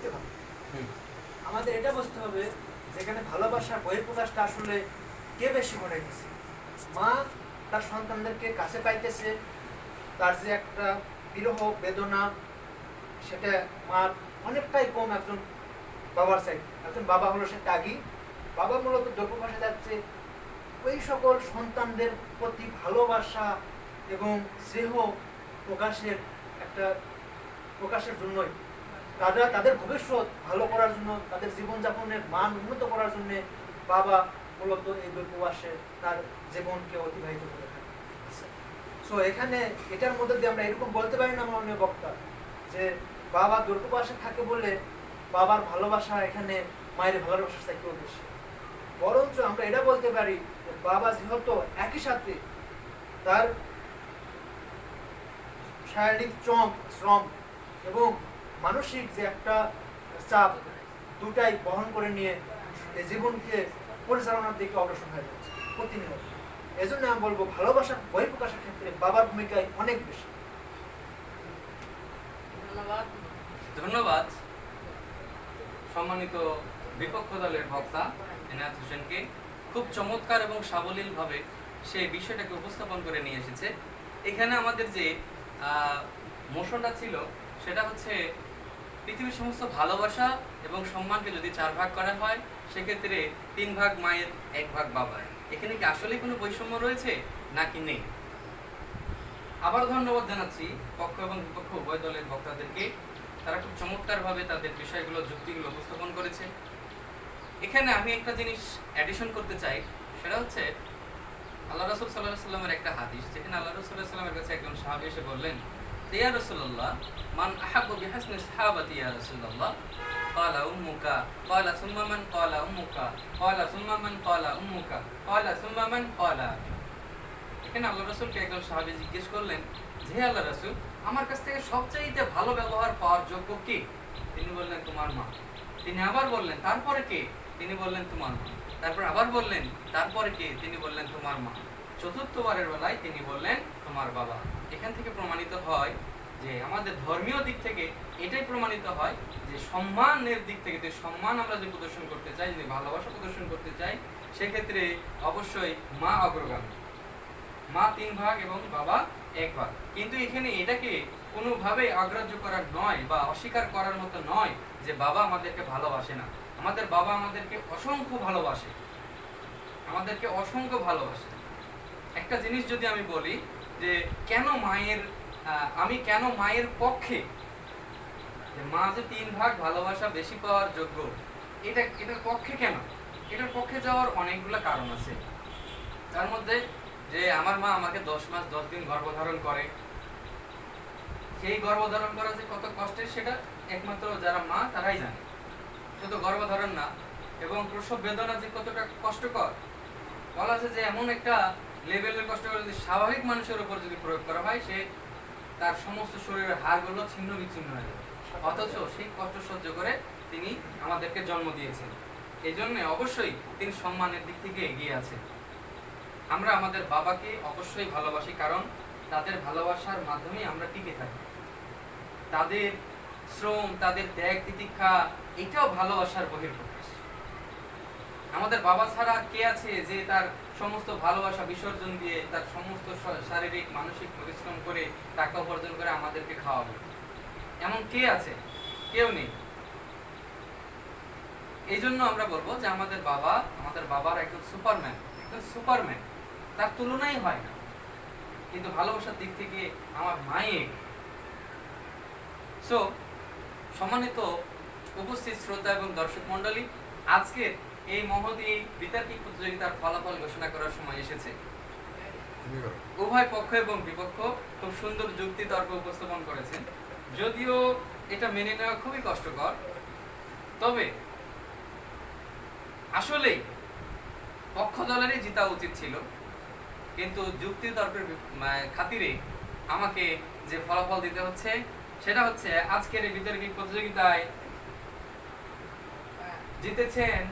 দিতে হবে। আমাদের এটা বুঝতে হবে যেখানে ভালোবাসার বহিঃপ্রকাশটা আসলে কে বেশি ঘটাইতেছে। মা তার সন্তানদেরকে কাছে পাইতেছে, তার যে একটা বিরহ বেদনা সেটা মার অনেকটাই কম একজন বাবার চাইতে। একজন বাবা হলো সে ত্যাগী, বাবা মূলত দ্রব্যভাষা যাচ্ছে ওই সকল সন্তানদের প্রতি ভালোবাসা এবং স্নেহ প্রকাশের একটা প্রকাশের জন্যই, তাদের ভবিষ্যৎ ভালো করার জন্য, তাদের জীবনযাপনের মান উন্নত করার জন্য বাবা মূলত এই দ্রব্যভাষে তার জীবনকে অতিবাহিত করে থাকে। সো এখানে এটার মধ্যে দিয়ে আমরা এরকম বলতে পারি না মাননীয় বক্তা যে বাবা দ্রব্যভাষে থাকে বলে বাবার ভালোবাসা এখানে মায়ের ভালোবাসার চাইতেও বেশি। বরঞ্চ আমরা এটা বলতে পারি যে বাবা যেহেতু একই সাথে তার শারীরিক শ্রম এবং মানসিক যে একটা চাপ দুটাই বহন করে নিয়ে এই জীবনকে পরিচালনার দিকে অগ্রসর হয়ে যাচ্ছে প্রতিনিয়ত। এই জন্য আমি বলবো ভালোবাসার বহিঃপ্রকাশের ক্ষেত্রে বাবার ভূমিকায় অনেক বেশি। ধন্যবাদ সম্মানিত বিপক্ষ দলের বক্তা এনায়েত হোসেনকে। খুব চমৎকার এবং সাবলীলভাবে সেই বিষয়টাকে উপস্থাপন করে নিয়ে এসেছে। এখানে আমাদের যে মোশনটা ছিল সেটা হচ্ছে পৃথিবীর সমস্ত ভালোবাসা এবং সম্মানকে যদি 4 ভাগ করা হয় সেক্ষেত্রে 3 ভাগ মায়ের, 1 ভাগ বাবার। এখানে কি আসলেই কোনো বৈষম্য রয়েছে নাকি নেই? আবার ধন্যবাদ জানাচ্ছি পক্ষ এবং বিপক্ষ উভয় দলের বক্তাদেরকে। তারা খুব চমৎকারভাবে তাদের বিষয়গুলো, যুক্তিগুলো উপস্থাপন করেছে। এখানে আমি একটা জিনিস অ্যাডিশন করতে চাই, সেটা হচ্ছে আল্লাহ রাসূল সাল্লাল্লাহু আলাইহি ওয়াসাল্লামের একটা হাদিস, যেখানে আল্লাহ রাসূল সাল্লাল্লাহু আলাইহি ওয়াসাল্লামের কাছে একজন সাহাবী এসে বললেন, ইয়া রাসূলুল্লাহ মান আহাব্বু বিহাসনি সাহাবাতি ইয়া রাসূলুল্লাহ? ক্বালা উম্মুকা, ক্বালা সুম্মা মান, ক্বালা উম্মুকা, ক্বালা সুম্মা মান, ক্বালা উম্মুকা, ক্বালা সুম্মা মান, ক্বালা। এখানে আল্লাহ রাসূলকে একজন সাহাবী জিজ্ঞেস করলেন যে হে আল্লাহ রাসূল, আমার কাছ থেকে সবচাইতে ভালো ব্যবহার পাওয়ার যোগ্য কে? তিনি বললেন তোমার মা। তিনি আবার বললেন তারপরে কে? তিনি বললেন তোমার মা। তারপর আবার বললেন তারপরে কে? তিনি বললেন তোমার মা। চতুর্থবারের বেলায় তিনি বললেন তোমার বাবা। এখান থেকে প্রমাণিত হয় যে আমাদের ধর্মীয় দিক থেকে এটাই প্রমাণিত হয় যে সম্মানের দিক থেকে, যে সম্মান আমরা যে প্রদর্শন করতে চাই, যদি ভালোবাসা প্রদর্শন করতে চাই, সেক্ষেত্রে অবশ্যই মা অগ্রগামী। মা 3 ভাগ এবং বাবা 1 ভাগ। কিন্তু এখানে এটাকে কোনোভাবেই অগ্রাহ্য করার নয় বা অস্বীকার করার মতো নয় যে বাবা আমাদেরকে ভালোবাসে না। আমাদের বাবা আমাদেরকে অসংখ্য ভালোবাসে, আমাদেরকে অসংখ্য ভালোবাসে। একটা জিনিস যদি আমি বলি যে কেন মায়ের, আমি কেন মায়ের পক্ষে, যে মা যে 3 ভাগ ভালোবাসা বেশি পাওয়ার যোগ্য, এটার পক্ষে কেন? এটার পক্ষে যাওয়ার অনেকগুলো কারণ আছে। তার মধ্যে যে আমার মা আমাকে 10 মাস 10 দিন গর্ভধারণ করে, সেই গর্ভধারণ করা যে কত কষ্টের সেটা একমাত্র যারা মা তারাই জানে। শুধু গর্ভধারণ না, এবং প্রসব বেদনা যে কতটা কষ্টকর, বলা আছে যে এমন একটা লেভেলের কষ্টকর যদি স্বাভাবিক মানুষের উপর যদি প্রয়োগ করা হয়, সে তার সমস্ত শরীরের হাড়গুলো ছিন্ন বিচ্ছিন্ন হয়ে যাবে। অথচ সেই কষ্ট সহ্য করে তিনি আমাদেরকে জন্ম দিয়েছেন। এই জন্য অবশ্যই তিনি সম্মানের দিক থেকে এগিয়ে আছেন। আমরা আমাদের বাবাকে অবশ্যই ভালোবাসি, কারণ তাদের ভালোবাসার মাধ্যমেই আমরা টিকে থাকি। তাদের শ্রম, তাদের ত্যাগ তিতিক্ষা, এটাও ভালোবাসার বহিঃপ্রকাশ। আমাদের বাবা ছাড়া কে আছে যে তার সমস্ত ভালোবাসা বিসর্জন দিয়ে, তার সমস্ত শারীরিক মানসিক পরিশ্রম করে টাকা উপার্জন করে আমাদেরকে খাওয়াবে? এমন কে আছে? কেউ নেই। এই জন্য আমরা বলবো যে আমাদের বাবার একজন সুপারম্যান, তার তুলনাই হয় না। কিন্তু ভালোবাসার দিক থেকে আমার মায়ের। সো সম্মানিত উপস্থিত শ্রোতা এবং দর্শক মন্ডলী, আজকের এই মহতী বিতর্কিক প্রতিযোগিতার ফলাফল ঘোষণা করার সময় এসেছে। উভয় পক্ষ এবং বিপক্ষ খুব সুন্দর যুক্তি তর্ক উপস্থাপন করেছেন। যদিও এটা মেনে নেওয়া খুবই কষ্টকর, তবে আসলেই পক্ষ দলেরই জিতা উচিত ছিল। কিন্তু যুক্তি তর্কের খাতিরে আমাকে যে ফলাফল দিতে হচ্ছে সেটা হচ্ছে আজকের এই বিতর্কিক প্রতিযোগিতায় জিতেছেন